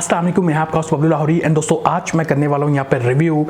अस्सलाम वालेकुम, मैं आपका होस्ट बबलू लाहौरी एंड दोस्तों आज मैं करने वाला हूँ यहाँ पर रिव्यू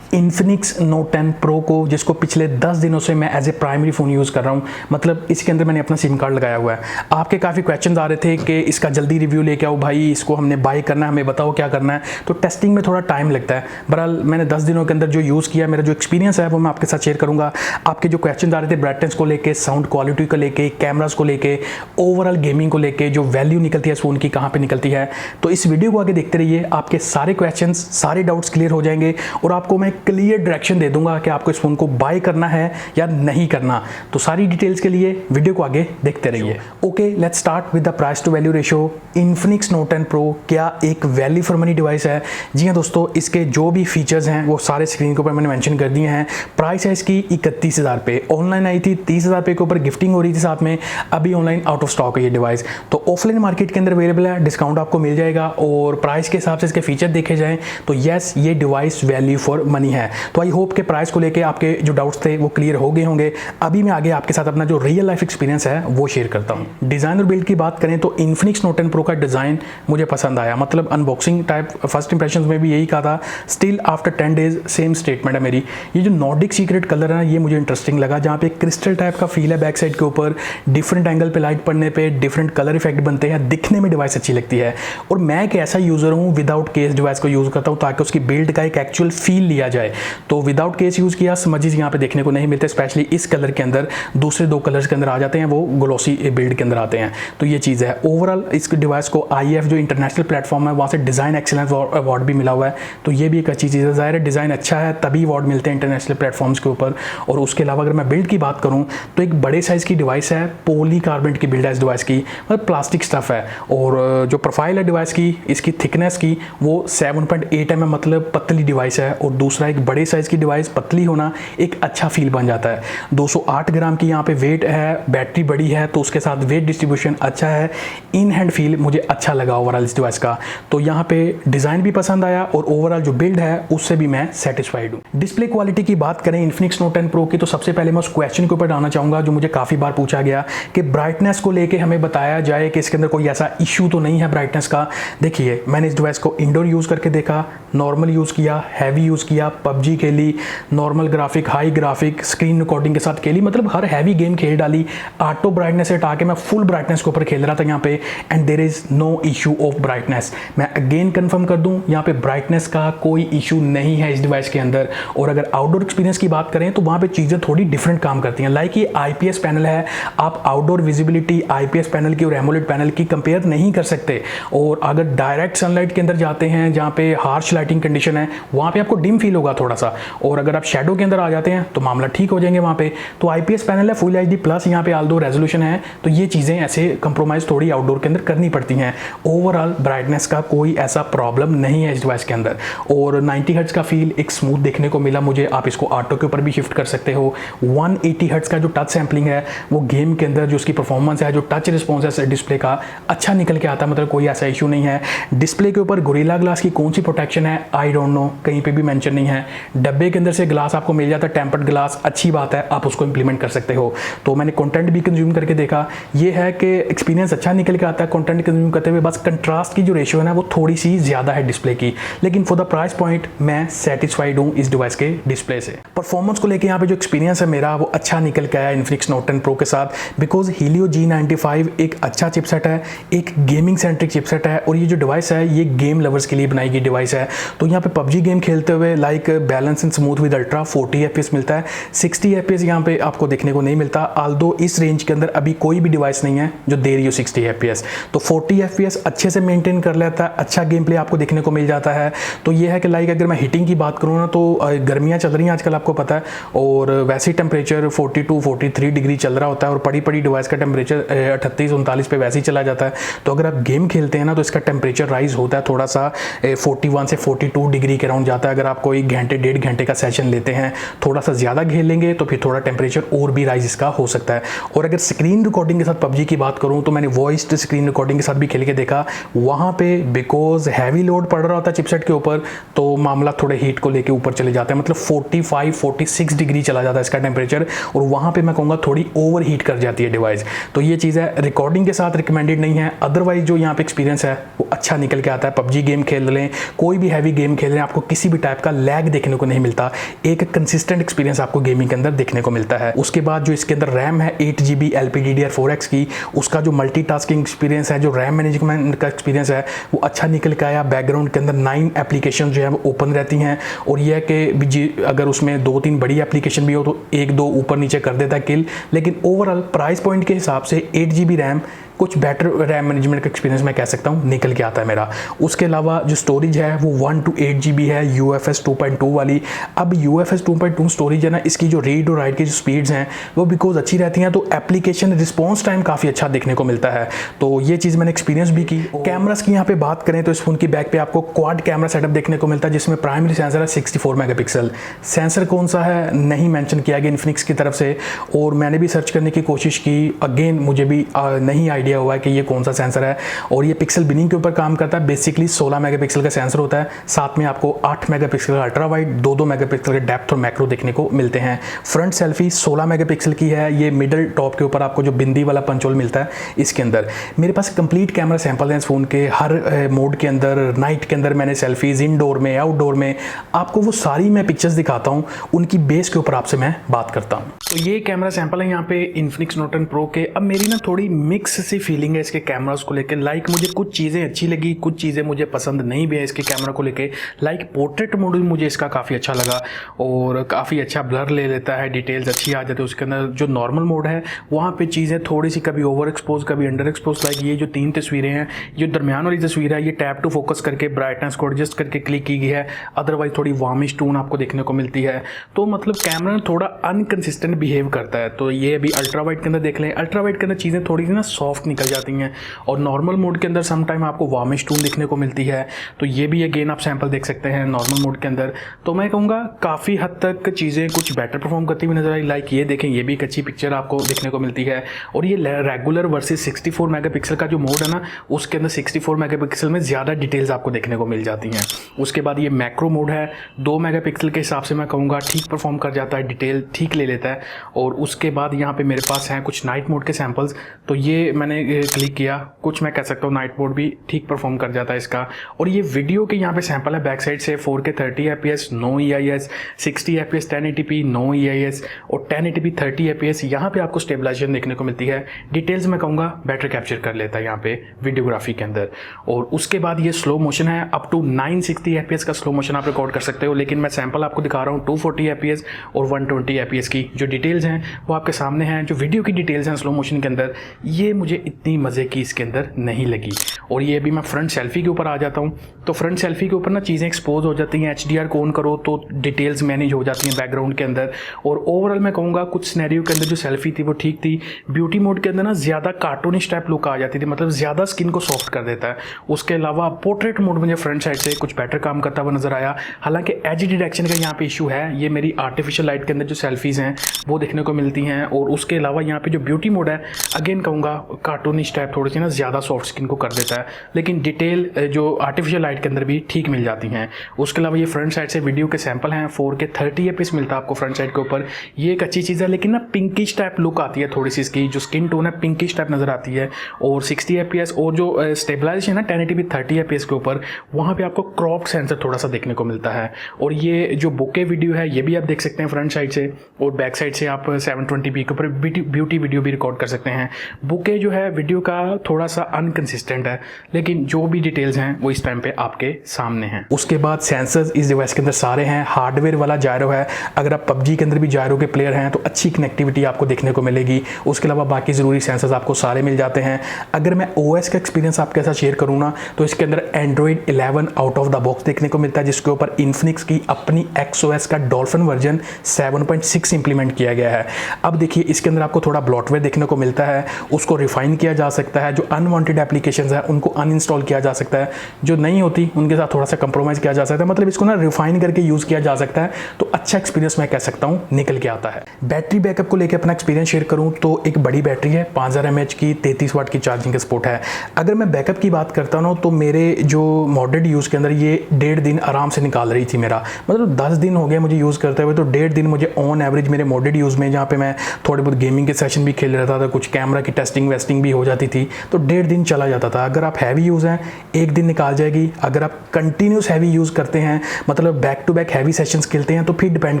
इन्फिनिक्स नोट 10 प्रो को, जिसको पिछले 10 दिनों से मैं as a primary phone use कर रहा हूँ। मतलब इसके अंदर मैंने अपना सिम कार्ड लगाया हुआ है। आपके काफ़ी क्वेश्चन आ रहे थे कि इसका जल्दी रिव्यू लेके आओ भाई, इसको हमने बाय करना है, हमें बताओ क्या करना है। तो टेस्टिंग में थोड़ा टाइम लगता है। बहरहाल मैंने 10 दिनों के अंदर जो यूज़ किया, मेरा जो एक्सपीरियंस है वो मैं आपके साथ शेयर करूँगा। आपके जो क्वेश्चन आ रहे थे ब्राइटनेस को लेकर, साउंड क्वालिटी को लेकर, कैमराज को लेकर, ओवरऑल गेमिंग को लेकर, जो वैल्यू निकलती है इस फ़ोन की कहाँ पर निकलती है, तो इस वीडियो को आगे देखते रहिए। आपके सारे क्वेश्चंस, सारे डाउट्स क्लियर हो जाएंगे और आपको मैं क्लियर डायरेक्शन दे दूंगा कि आपको इस फोन को बाय करना है या नहीं करना। तो सारी डिटेल्स के लिए वीडियो को आगे देखते रहिए। Okay, let's start with the price to value ratio. Infinix Note 10 Pro क्या एक वैल्यू फॉर मनी डिवाइस है? जी हाँ दोस्तों, इसके जो भी फीचर्स हैं वो सारे स्क्रीन के ऊपर मैंने मेंशन कर दिए हैं। प्राइस है इसकी 31,000 पे, ऑनलाइन आई थी 30,000 पे के ऊपर, गिफ्टिंग हो रही थी साथ में। अभी ऑनलाइन आउट ऑफ स्टॉक है ये डिवाइस, तो ऑफलाइन मार्केट के अंदर अवेलेबल है, डिस्काउंट आपको मिल जाएगा। और प्राइस के हिसाब से इसके फीचर देखे जाएं तो यस, ये डिवाइस वैल्यू फॉर मनी है। तो आई होप के प्राइस को लेके आपके जो डाउट्स थे वो क्लियर हो गए होंगे। अभी मैं आगे आपके साथ अपना जो रियल लाइफ एक्सपीरियंस है वो शेयर करता हूँ। डिज़ाइन और बिल्ड की बात करें तो इन्फिनिक्स नोट 10 प्रो का डिज़ाइन मुझे पसंद आया। मतलब अनबॉक्सिंग टाइप फर्स्ट इंप्रेशन में भी यही कहा था, still after 10 days same statement है मेरी। ये जो नॉर्डिक सीक्रेट कलर है ना, ये मुझे इंटरेस्टिंग लगा, जहाँ पे क्रिस्टल टाइप का फील है बैक साइड के ऊपर। डिफरेंट एंगल पे लाइट पड़ने पे डिफरेंट कलर इफेक्ट बनते हैं, दिखने में डिवाइस अच्छी लगती है। और मैं एक ऐसा यूज़र हूँ विदाउट केस डिवाइस को यूज़ करता हूँ ताकि उसकी बिल्ड का एक एक्चुअल फील लिया जाए। तो विदाउट केस यूज़ किया, स्मजेस यहाँ पे देखने को नहीं मिलते, स्पेशली इस कलर के अंदर। दूसरे दो कलर्स के अंदर आ जाते हैं, वो ग्लोसी बिल्ड के अंदर आते हैं। तो ये चीज़ है। ओवरऑल इस डिवाइस को IF जो इंटरनेशनल प्लेटफॉर्म है वहाँ से डिज़ाइन एक्सीलेंस अवार्ड भी मिला हुआ है। तो ये भी एक अच्छी चीज़ है। ज़ाहिर है डिज़ाइन अच्छा है तभी अवार्ड मिलते हैं इंटरनेशनल प्लेटफॉर्म्स के ऊपर। और उसके अलावा अगर मैं बिल्ड की बात करूँ तो एक बड़े साइज़ की डिवाइस है, पॉलीकार्बोनेट की बिल्ड है इस डिवाइस की, मतलब प्लास्टिक स्टफ़ है। और जो प्रोफाइल है डिवाइस की, इसकी थिकनेस की, वो 7.8 mm, मतलब पतली डिवाइस है। और दूसरा, एक बड़े साइज़ की डिवाइस पतली होना एक अच्छा फील बन जाता है। 208 ग्राम की यहाँ पे वेट है, बैटरी बड़ी है, तो उसके साथ वेट डिस्ट्रीब्यूशन अच्छा है। इन हैंड फील मुझे अच्छा लगा ओवरऑल इस डिवाइस का। तो यहाँ पे डिज़ाइन भी पसंद आया और ओवरऑल जो बिल्ड है उससे भी मैं सेटिस्फाइड हूँ। डिस्प्ले क्वालिटी की बात करें इन्फिनिक्स नोट 10 प्रो की, तो सबसे पहले मैं उस क्वेश्चन के ऊपर डालना चाहूँगा जो मुझे काफ़ी बार पूछा गया कि ब्राइटनेस को लेकर हमें बताया जाए कि इसके अंदर कोई ऐसा इशू तो नहीं है ब्राइटनेस का। देखिए, मैंने इस डिवाइस को इंडोर यूज़ करके देखा, नॉर्मल यूज़ किया, हैवी यूज़ किया, पबजी खेली, normal graphic, high graphic, screen recording के साथ खेली, मतलब हर हैवी गेम खेल डाली। ऑटो ब्राइटनेस से हटा के मैं फुल ब्राइटनेस के ऊपर खेल रहा था यहाँ पे, and there is no issue of brightness. मैं अगेन कंफर्म कर दूँ, यहाँ पे ब्राइटनेस का कोई इशू नहीं है इस डिवाइस के अंदर। और अगर आउटडोर एक्सपीरियंस की बात करें तो वहाँ पे चीज़ें थोड़ी डिफरेंट काम करती हैं। लाइक ये IPS पैनल है, आप आउटडोर विजिबिलिटी IPS पैनल की और एमोलेड पैनल की कंपेयर नहीं कर सकते। और अगर डायरेक्ट सनलाइट के अंदर जाते हैं जहाँ पे हार्श लाइटिंग कंडीशन है, वहाँ पे आपको डिम फील होगा थोड़ा सा। और अगर आप शेडो के अंदर आ जाते हैं तो मामला ठीक हो जाएंगे वहाँ पे। तो IPS पैनल है, फुल HD प्लस यहाँ पे ऑल्दो रेजोल्यूशन है, तो ये चीज़ें ऐसे कंप्रोमाइज़ थोड़ी आउटडोर के अंदर करनी पड़ती हैं। ओवरऑल ब्राइटनेस का कोई ऐसा प्रॉब्लम नहीं है इस डिवाइस के अंदर। और 90 हर्ट्ज का फील एक स्मूथ देखने को मिला मुझे। आप इसको ऑटो के ऊपर भी शिफ्ट कर सकते हो। 180 हर्ट्ज का जो टच सैम्पलिंग है वो गेम के अंदर जो उसकी परफॉर्मेंस है, जो टच रिस्पॉन्स है डिस्प्ले का, अच्छा निकल के आता है। मतलब कोई ऐसा इशू नहीं है। डिस्प्ले के ऊपर गोरिल्ला ग्लास की कौन सी प्रोटेक्शन है आई डोंट नो, कहीं पे भी मेंशन नहीं है। डब्बे के अंदर से ग्लास आपको मिल जाता है, टेम्पर्ड ग्लास, अच्छी बात है, आप उसको इंप्लीमेंट कर सकते हो। तो मैंने कंटेंट भी कंज्यूम करके देखा, ये है कि एक्सपीरियंस अच्छा निकल के आता है कंटेंट कंज्यूम करते हुए। बस कंट्रास्ट की जो रेशियो है ना वो थोड़ी सी ज़्यादा है डिस्प्ले की, लेकिन फॉर द प्राइस पॉइंट मैं सेटिस्फाइड हूँ इस डिवाइस के डिस्प्ले से। परफॉर्मेंस को लेकर यहाँ पे जो एक्सपीरियंस है मेरा वो अच्छा निकल के आया इन्फिनिक्स नोट 10 प्रो के साथ, बिकॉज Helio G95 एक अच्छा चिपसेट है, एक गेमिंग सेंट्रिक चिपसेट है। और ये जो डिवाइस है ये गेम लवर्स के लिए बनाई गई डिवाइस है। तो यहाँ पे पबजी गेम खेलते हुए like balance and smooth with ultra 40 FPS मिलता है। 60 FPS यहाँ पे आपको देखने को नहीं मिलता, ऑल्दो इस रेंज के अंदर अभी कोई भी डिवाइस नहीं है जो दे रही हो 60 FPS। तो 40 FPS अच्छे से मेंटेन कर लेता है, अच्छा गेम प्ले आपको देखने को मिल जाता है। तो ये है कि लाइक अगर मैं हीटिंग की बात करूँ ना, तो गर्मियाँ चल रही हैं आजकल आपको पता है, और वैसे ही टेम्परेचर 42-43 डिग्री चल रहा होता है। और पड़ी डिवाइस का टेम्परेचर 38-39 पे वैसे ही चला जाता है। तो अगर आप गेम खेलते हैं ना तो इसका टेम्परेचर राइज होता है थोड़ा सा, 41 से 42 डिग्री के अराउंड जाता है। अगर आप कोई घंटे 1.5 घंटे का सेशन लेते हैं, थोड़ा सा ज़्यादा खेल लेंगे तो फिर थोड़ा टेम्परेचर और भी राइज इसका हो सकता है। और अगर स्क्रीन रिकॉर्डिंग के साथ पबजी की बात करूँ तो मैंने वॉइस स्क्रीन रिकॉर्डिंग के साथ भी खेल के देखा, वहाँ पे बिकॉज हैवी लोड पड़ रहा होता है चिपसेट के ऊपर, तो मामला थोड़े हीट को लेके ऊपर चले जाते हैं। मतलब 45-46 डिग्री चला जाता है इसका टेम्परेचर, और वहाँ पे मैं कहूँगा थोड़ी ओवर हीट कर जाती है डिवाइस। तो ये चीज़ है, रिकॉर्डिंग के साथ रिकमेंडेड नहीं है। अदरवाइज जो यहाँ पे एक्सपीरियंस है वो अच्छा निकल के आता है। पबजी गेम खेल लें, कोई भी हैवी गेम खेल लें, आपको किसी भी टाइप का लैग देखने को नहीं मिलता। एक कंसिस्टेंट एक्सपीरियंस आपको गेमिंग के अंदर देखने को मिलता है। उसके बाद जो इसके अंदर रैम है 8GB LPDDR4X की, उसका जो मल्टीटास्किंग एक्सपीरियंस है, जो रैम मैनेजमेंट का एक्सपीरियंस है वो अच्छा निकल के आया। बैकग्राउंड के अंदर 9 एप्लीकेशन जो है वो ओपन रहती हैं और यह कि अगर उसमें 2-3 बड़ी एप्लीकेशन भी हो तो 1-2 ऊपर नीचे कर देता है किल। लेकिन ओवरऑल प्राइस पॉइंट के हिसाब से 8GB रैम कुछ बेटर रैम मैनेजमेंट का एक्सपीरियंस मैं कह सकता हूँ निकल के आता है मेरा। उसके अलावा जो स्टोरेज है वो 1 to 8GB है UFS 2.2 वाली। अब UFS 2.2 स्टोरेज है ना, इसकी जो रीड और राइट की जो स्पीड्स हैं वो बिकॉज अच्छी रहती हैं, तो एप्लीकेशन रिस्पॉन्स टाइम काफ़ी अच्छा देखने को मिलता है। तो ये चीज़ मैंने एक्सपीरियंस भी की। कैमरास की यहाँ पे बात करें तो इस फोन की बैक पे आपको क्वाड कैमरा सेटअप देखने को मिलता है, जिसमें प्राइमरी सेंसर है 64 मेगापिक्सल। सेंसर कौन सा है नहीं मेंशन किया गया इन्फिनिक्स की तरफ से, और मैंने भी सर्च करने की कोशिश की, अगेन मुझे भी नहीं आइडिया हुआ है कि ये कौन सा सेंसर है। और ये पिक्सल बिनिंग के ऊपर काम करता है। बेसिकली 16 मेगापिक्सल का सेंसर होता है, साथ में आपको 8 मेगापिक्सल का अल्ट्रा वाइड, 2-2 मेगापिक्सल के डेप्थ और मैक्रो देखने को मिलते हैं। फ्रंट सेल्फी 16 मेगापिक्सल की है, ये मिडल टॉप के ऊपर आपको जो बिंदी वाला पंच होल मिलता है इसके अंदर। मेरे पास कंप्लीट कैमरा सैंपल है इस फोन के, हर मोड के अंदर, नाइट के अंदर मैंने सेल्फीज, इंडोर में, आउटडोर में, आपको वो सारी मैं पिक्चर्स दिखाता हूँ, उनकी बेस के ऊपर आपसे मैं बात करता हूँ। तो ये कैमरा सैंपल है यहाँ पे इन्फिनिक्स नोट 10 प्रो के। अब मेरी ना थोड़ी मिक्स सी फीलिंग है इसके कैमरास को लेकर। लाइक मुझे कुछ चीज़ें अच्छी लगी, कुछ चीज़ें मुझे पसंद नहीं भी है इसके कैमरा को लेके। लाइक पोर्ट्रेट मोड मुझे इसका काफ़ी अच्छा लगा और काफ़ी अच्छा ब्लर ले लेता है, डिटेल्स अच्छी आ जाती है उसके अंदर। जो नॉर्मल मोड है वहाँ पे चीज़ें थोड़ी सी कभी ओवर एक्सपोज कभी अंडर एक्सपोज। लाइक ये जो 3 तस्वीरें हैं, जो दरमियान वाली तस्वीर है ये टैप टू फोकस करके ब्राइटनेस को एडजस्ट करके क्लिक की गई है, अदरवाइज थोड़ी वार्मिश टोन आपको देखने को मिलती है। तो मतलब कैमरा थोड़ा अनकंसिस्टेंट बिहेव करता है। तो ये अभी अल्ट्रा वाइड के अंदर देख लें, अल्ट्रा वाइड के अंदर चीज़ें थोड़ी सी ना सॉफ्ट निकल जाती हैं और नॉर्मल मोड के अंदर सम टाइम आपको वार्मिश टोन देखने को मिलती है। तो ये भी अगेन आप सैंपल देख सकते हैं नॉर्मल मोड के अंदर। तो मैं कहूँगा काफ़ी हद तक चीज़ें कुछ बेटर परफॉर्म करती हुई नजर आई। लाइक ये देखें, ये भी एक अच्छी पिक्चर आपको देखने को मिलती है। और ये रेगुलर वर्सेस 64 मेगापिक्सल का जो मोड है ना, उसके अंदर 64 मेगापिक्सल में ज़्यादा डिटेल्स आपको देखने को मिल जाती हैं। उसके बाद ये मैक्रो मोड है, 2 मेगापिक्सल के हिसाब से मैं कहूँगा ठीक परफॉर्म कर जाता है, डिटेल ठीक ले लेता है। और उसके बाद यहाँ पे मेरे पास हैं कुछ नाइट मोड के सैंपल्स, तो ये मैंने क्लिक किया, कुछ मैं कह सकता हूँ नाइट मोड भी ठीक परफॉर्म कर जाता है इसका। और ये वीडियो के यहाँ पे सैंपल है बैक साइड से 4K 30 FPS, no EIS, 60 FPS 1080p, no EIS, और 1080p 30 FPS। यहाँ पे आपको स्टेबलाइजेशन देखने को मिलती है, डिटेल्स मैं कहूँगा बेटर कैप्चर कर लेता है यहाँ पे वीडियोग्राफी के अंदर। और उसके बाद ये स्लो मोशन है, अप टू 960 FPS का स्लो मोशन आप रिकॉर्ड कर सकते हो। लेकिन मैं सैंपल आपको दिखा रहा हूँ 240 FPS और 120 FPS की। जो डिटेल्स हैं वो आपके सामने हैं, जो वीडियो की डिटेल्स हैं स्लो मोशन के अंदर, ये मुझे इतनी मज़े की इसके अंदर नहीं लगी। और ये भी मैं फ्रंट सेल्फी के ऊपर आ जाता हूँ, तो फ्रंट सेल्फी के ऊपर ना चीज़ें एक्सपोज हो जाती हैं। HDR को ऑन करो तो डिटेल्स मैनेज हो जाती हैं बैकग्राउंड के अंदर। और ओवरऑल मैं कहूँगा कुछ सिनेरियो के अंदर जो सेल्फी थी वो ठीक थी। ब्यूटी मोड के अंदर ना ज़्यादा कार्टूनिश टाइप लुक आ जाती थी, मतलब ज़्यादा स्किन को सॉफ्ट कर देता है। उसके अलावा पोर्ट्रेट मोड मुझे फ्रंट साइड से कुछ बेटर काम करता हुआ नजर आया। हालांकि एज डिटेक्शन का यहाँ पे इशू है, ये मेरी आर्टिफिशियल लाइट के अंदर जो सेल्फीज़ हैं वो देखने को मिलती हैं। और उसके अलावा यहाँ पे जो ब्यूटी मोड है, अगेन कहूँगा कार्टूनिश टाइप थोड़ी सी ना ज़्यादा सॉफ्ट स्किन को कर देता है। लेकिन डिटेल जो आर्टिफिशियल लाइट के अंदर भी ठीक मिल जाती हैं। उसके अलावा ये फ्रंट साइड से वीडियो के सैंपल हैं, 4K 30 FPS मिलता है आपको फ्रंट साइड के ऊपर। ये एक अच्छी चीज़ है, लेकिन ना पिंकिश टाइप लुक आती है थोड़ी सी, इसकी जो स्किन टोन है पिंकिश टाइप नज़र आती है। और 60 FPS और जो स्टेबलाइजेशन है 1080p 30 FPS के ऊपर, वहाँ पे आपको क्रॉप सेंसर थोड़ा सा देखने को मिलता है। और ये जो बुके वीडियो है ये भी आप देख सकते हैं फ्रंट साइड से, और बैक साइड से आप 720p के ऊपर ब्यूटी वीडियो भी रिकॉर्ड कर सकते हैं। बुके जो है वीडियो का थोड़ा सा अनकंसिस्टेंट है, लेकिन जो भी डिटेल्स हैं वो इस टाइम पे आपके सामने हैं। उसके बाद सेंसर्स इस डिवाइस के अंदर सारे हैं। हार्डवेयर वाला जायरो है, अगर आप पबजी के अंदर भी जायरो के प्लेयर हैं तो अच्छी कनेक्टिविटी आपको देखने को मिलेगी। उसके अलावा बाकी ज़रूरी सेंसर्स आपको सारे मिल जाते हैं। अगर मैं OS का एक्सपीरियंस आपके साथ शेयर करूँ ना, तो इसके अंदर Android 11 out of the box देखने को मिलता है, जिसके ऊपर इन्फिनिक्स की अपनी XOS का डॉल्फिन वर्जन 7.6 इंप्लीमेंट किया गया है। अब देखिए इसके अंदर आपको थोड़ा ब्लॉटवेयर देखने को मिलता है, उसको रिफाइन किया जा सकता है। जो अनवांटेड एप्लीकेशंस हैं उनको अनइंस्टॉल किया जा सकता है, जो नहीं होती उनके साथ थोड़ा सा कंप्रोमाइज़ किया जा सकता है। मतलब इसको ना रिफाइन करके यूज़ किया जा सकता है, तो अच्छा एक्सपीरियंस मैं कह सकता हूँ निकल के आता है। बैटरी बैकअप को लेकर अपना एक्सपीरियंस शेयर करूँ तो एक बड़ी बैटरी है, 5000 mAh की, 33 वाट की चार्जिंग का सपोर्ट है। अगर मैं बैकअप की बात करता हूँ तो मेरे जो मॉडरेट यूज़ के अंदर ये 1.5 दिन आराम से निकाल रही थी मेरा। मतलब 10 दिन हो गए मुझे यूज़ करते हुए, तो 1.5 दिन मुझे ऑन एवरेज मेरे मॉडरेट यूज़ में, जहाँ पे मैं थोड़े बहुत गेमिंग के सेशन भी खेल रहता था, कुछ कैमरा की टेस्टिंग वेस्टिंग भी हो जाती थी, तो 1.5 दिन चला जाता था। अगर आप हैवी यूज़ हैं है, एक दिन निकाल जाएगी। अगर आप कंटिन्यूस हैवी यूज़ करते हैं, मतलब back to back heavy sessions खेलते हैं, तो फिर डिपेंड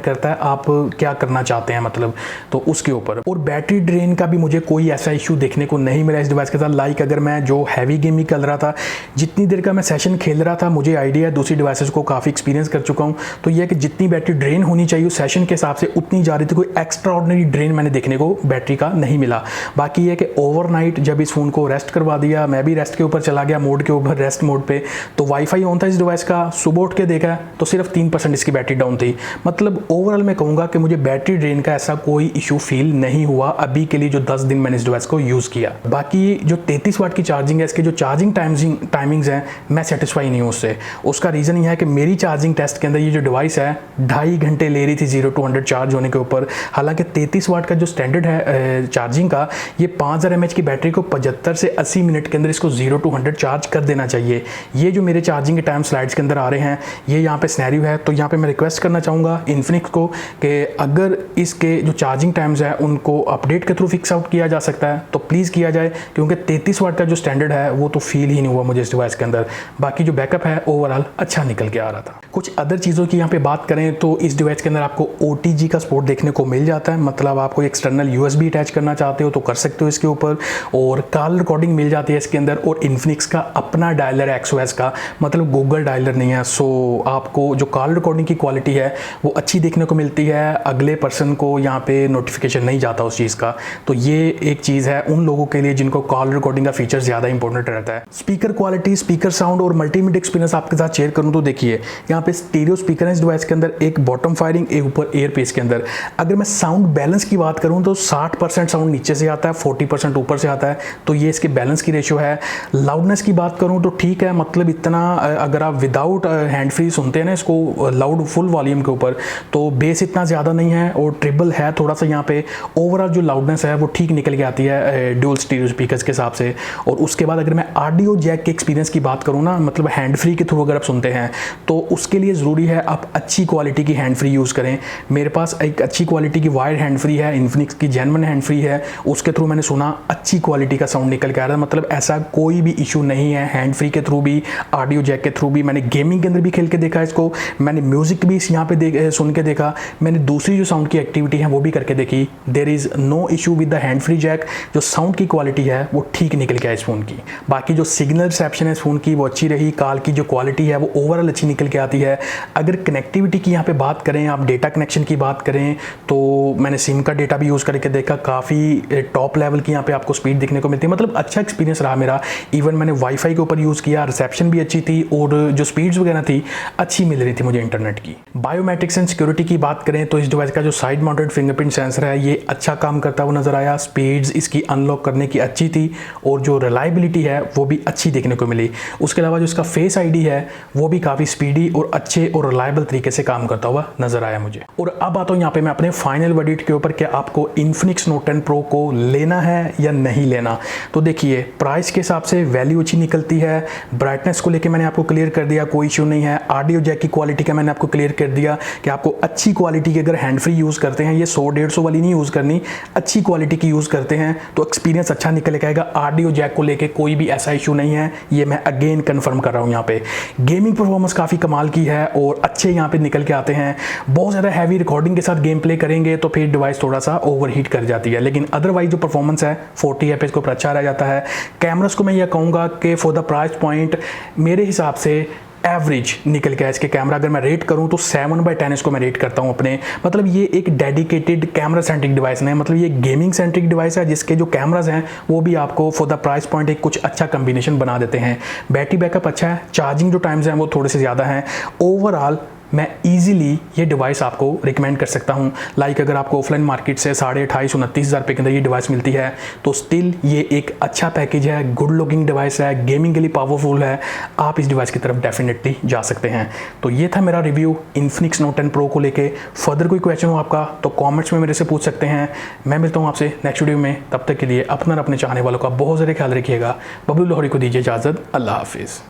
करता है आप क्या करना चाहते हैं, मतलब तो उसके ऊपर। और बैटरी ड्रेन का भी मुझे कोई ऐसा इशू देखने को नहीं मिला इस डिवाइस के साथ। लाइक अगर मैं जो हैवी गेम ही कर रहा था, जितनी देर का मैं सेशन खेल रहा था, मुझे आइडिया है, दूसरी डिवाइसेस को काफ़ी एक्सपीरियंस कर चुका हूँ, तो यह कि जितनी बैटरी ड्रेन होनी चाहिए उस सेशन के हिसाब से उतनी जा रही थी। कोई एक्स्ट्रा ऑर्डिनरी ड्रेन मैंने देखने को बैटरी का नहीं मिला। बाकी ये कि ओवरनाइट जब इस फ़ोन को रेस्ट करवा दिया, मैं भी रेस्ट के ऊपर चला गया, मोड के ऊपर, रेस्ट मोड पे, तो वाईफाई ऑन था इस डिवाइस का। सुबह उठ के देखा तो सिर्फ 3% इसकी बैटरी डाउन थी। मतलब ओवरऑल मैं कहूँगा कि मुझे बैटरी ड्रेन का ऐसा कोई इशू फील नहीं हुआ अभी के लिए, जो 10 दिन मैंने इस डिवाइस को यूज़ किया। बाकी जो 33 वाट की चार्जिंग है, इसके जो चार्जिंग टाइमिंग्स हैं, मैं सेटिस्फाई नहीं हूँ उससे। उसका रीज़न यह है कि मेरी चार्जिंग टेस्ट के अंदर ये जो डिवाइस है 2.5 घंटे ले रही थी 0 to 100 चार्ज होने के ऊपर। हालांकि 33 वाट का जो स्टैंडर्ड है चार्जिंग का, ये 5000 mAh की बैटरी को 75 से 80 मिनट के अंदर इसको 0 to 100 चार्ज कर देना चाहिए। ये जो मेरे चार्जिंग के टाइम स्लाइड्स के अंदर आ रहे हैं, ये यहाँ पे सिनेरियो है। तो यहाँ पे मैं रिक्वेस्ट करना चाहूँगा इन्फिनिक्स को कि अगर इसके जो चार्जिंग टाइम्स हैं उनको अपडेट के थ्रू फिक्स आउट किया जा सकता है तो प्लीज़ किया जाए, क्योंकि 33 वाट का जो स्टैंडर्ड है वो तो फील ही नहीं हुआ मुझे इस डिवाइस के अंदर। बाकी जो बैकअप है ओवरऑल अच्छा निकल के आ रहा था। कुछ अदर चीज़ों की यहाँ पे बात करें तो इस डिवाइस के अंदर आपको OTG का सपोर्ट देखने को मिल जाता है। मतलब आप कोई एक्सटर्नल USB अटैच करना चाहते हो तो कर सकते हो इसके ऊपर, और कॉल रिकॉर्डिंग मिल जाती है इसके अंदर। और इन्फिनिक्स का अपना डायलर है XOS का, मतलब गूगल डायलर नहीं है। सो आपको जो कॉल रिकॉर्डिंग की क्वालिटी है वो अच्छी देखने को मिलती है, अगले पर्सन को यहाँ पे नोटिफिकेशन नहीं जाता उस चीज़ का। तो ये एक चीज़ है उन लोगों के लिए जिनको कॉल रिकॉर्डिंग का फीचर ज़्यादा इंपॉर्टेंट रहता है। स्पीकर क्वालिटी, स्पीकर साउंड और मल्टीमीडिया एक्सपीरियंस आपके साथ शेयर करूँ तो देखिए, यहाँ पे स्टीरियो स्पीकर है इस डिवाइस के अंदर, एक बॉटम फायरिंग, एक ऊपर एयरपीस के अंदर। अगर मैं साउंड बैलेंस की बात करूँ तो 60% साउंड नीचे से आता है, 40% ऊपर से आता है, तो ये इसके बैलेंस की रेशियो है। लाउडनेस की बात करूँ तो ठीक है, मतलब इतना अगर आप विदाउट हैंड फ्री सुनते हैं ना इसको लाउड फुल वॉल्यूम के ऊपर, तो बेस इतना ज़्यादा नहीं है और ट्रिबल है थोड़ा सा यहाँ पे। ओवरऑल जो लाउडनेस है वो ठीक निकल के आती है ड्यूल स्टीरियो स्पीकर्स के हिसाब से। और उसके बाद अगर मैं ऑडियो जैक के एक्सपीरियंस की बात करूँ ना, मतलब हैंड फ्री के थ्रू अगर आप सुनते हैं तो उसके लिए ज़रूरी है आप अच्छी क्वालिटी की हैंड फ्री यूज़ करें। मेरे पास एक अच्छी क्वालिटी की वायर्ड हैंड फ्री है, इन्फिनिक्स की जेन्युइन हैंड फ्री है, उसके थ्रू मैंने सुना अच्छी क्वालिटी का साउंड निकल के आ रहा है। मतलब ऐसा कोई भी इशू नहीं है, हैंड फ्री के थ्रू भी, ऑडियो जैक के थ्रू भी। मैंने गेमिंग के अंदर भी खेल के देखा इसको, मैंने म्यूजिक भी यहाँ पे सुन के देखा, मैंने दूसरी जो साउंड की एक्टिविटी है वो भी करके देखी। There is no issue with the hand free jack. जो साउंड की क्वालिटी है वो ठीक निकल के आए इस फ़ोन की। बाकी जो सिग्नल रिसेप्शन है इस फ़ोन की वो अच्छी रही, कॉल की जो क्वालिटी है वो ओवरऑल अच्छी निकल के आती है। अगर कनेक्टिविटी की यहाँ पे बात करें, आप डेटा कनेक्शन की बात करें, तो मैंने सिम का डेटा भी यूज़ करके देखा, काफ़ी टॉप लेवल की यहाँ पे आपको स्पीड देखने को मिलती है। मतलब अच्छा एक्सपीरियंस रहा मेरा। इवन मैंने वाईफाई के ऊपर यूज़ किया, रिसेप्शन भी अच्छी थी और जो स्पीड्स वगैरह थी अच्छी मिल रही थी मुझे इंटरनेट की। बायोमेट्रिक्स एंड सिक्योरिटी की बात करें तो इस डिवाइस का जो साइड माउंटेड फिंगरप्रिंट सेंसर है ये अच्छा काम करता हुआ नजर आया। स्पीड्स इसकी अनलॉक करने की अच्छी थी और जो रिलायबिलिटी है वो भी अच्छी देखने को मिली। उसके अलावा जो इसका फेस आईडी है वो भी काफ़ी स्पीडी और अच्छे और रिलायबल तरीके से काम करता हुआ नजर आया मुझे। और अब आता हूँ यहाँ पे मैं अपने फाइनल वर्डिक्ट के ऊपर, कि आपको इन्फिनिक्स नोट 10 प्रो को लेना है या नहीं लेना। तो देखिए, प्राइस के हिसाब से वैल्यू अच्छी निकलती है, ब्राइटनेस को लेके मैंने आपको क्लियर कर दिया, कोई इशू नहीं है। ऑडियो जैक की क्वालिटी का मैंने आपको क्लियर कर दिया कि आपको अच्छी क्वालिटी की अगर हैंड फ्री यूज़ करते हैं, ये 100-150 वाली नहीं यूज़ करनी, अच्छी क्वालिटी की यूज़ करते हैं तो एक्सपीरियंस अच्छा निकल के आएगा। ऑडियो जैक को लेके कोई भी ऐसा इशू नहीं है, ये मैं अगेन कन्फर्म कर रहा हूँ। यहाँ पे गेमिंग परफॉर्मेंस काफ़ी कमाल की है और अच्छे यहाँ पे निकल के आते हैं। बहुत ज़्यादा हैवी रिकॉर्डिंग के साथ गेम प्ले करेंगे तो फिर डिवाइस थोड़ा सा ओवरहीट कर जाती है, लेकिन अदरवाइज जो परफॉर्मेंस है 40 FPS के ऊपर अच्छा रह जाता है। कैमरास को मैं ये कहूँगा कि फॉर द प्राइस पॉइंट मेरे हिसाब से एवरेज निकल के इसके कैमरा अगर मैं रेट करूं तो 7/10 इसको मैं रेट करता हूं अपने। मतलब ये एक डेडिकेटेड कैमरा सेंट्रिक डिवाइस नहीं है, मतलब ये गेमिंग सेंट्रिक डिवाइस है जिसके जो कैमराज हैं वो भी आपको फॉर द प्राइस पॉइंट एक कुछ अच्छा कम्बिनेशन बना देते हैं। बैटरी बैकअप अच्छा है, चार्जिंग जो टाइम्स हैं वो थोड़े से ज़्यादा हैं। ओवरऑल मैं इजीली ये डिवाइस आपको रिकमेंड कर सकता हूँ। लाइक अगर आपको ऑफलाइन मार्केट से 28,500-29,000 रुपये के अंदर ये डिवाइस मिलती है तो स्टिल ये एक अच्छा पैकेज है, गुड लुकिंग डिवाइस है, गेमिंग के लिए पावरफुल है, आप इस डिवाइस की तरफ डेफिनेटली जा सकते हैं। तो ये था मेरा रिव्यू इन्फिनिक्स नोट 10 प्रो को लेके। फर्दर कोई क्वेश्चन हो आपका तो कॉमेंट्स में मेरे से पूछ सकते हैं। मैं मिलता हूँ आपसे नेक्स्ट वीडियो में, तब तक के लिए अपना और अपने चाहने वालों का बहुत ज़्यादा ख्याल रखिएगा। बबलू लाहौरी को दीजिए इजाज़त, अल्लाह हाफिज़।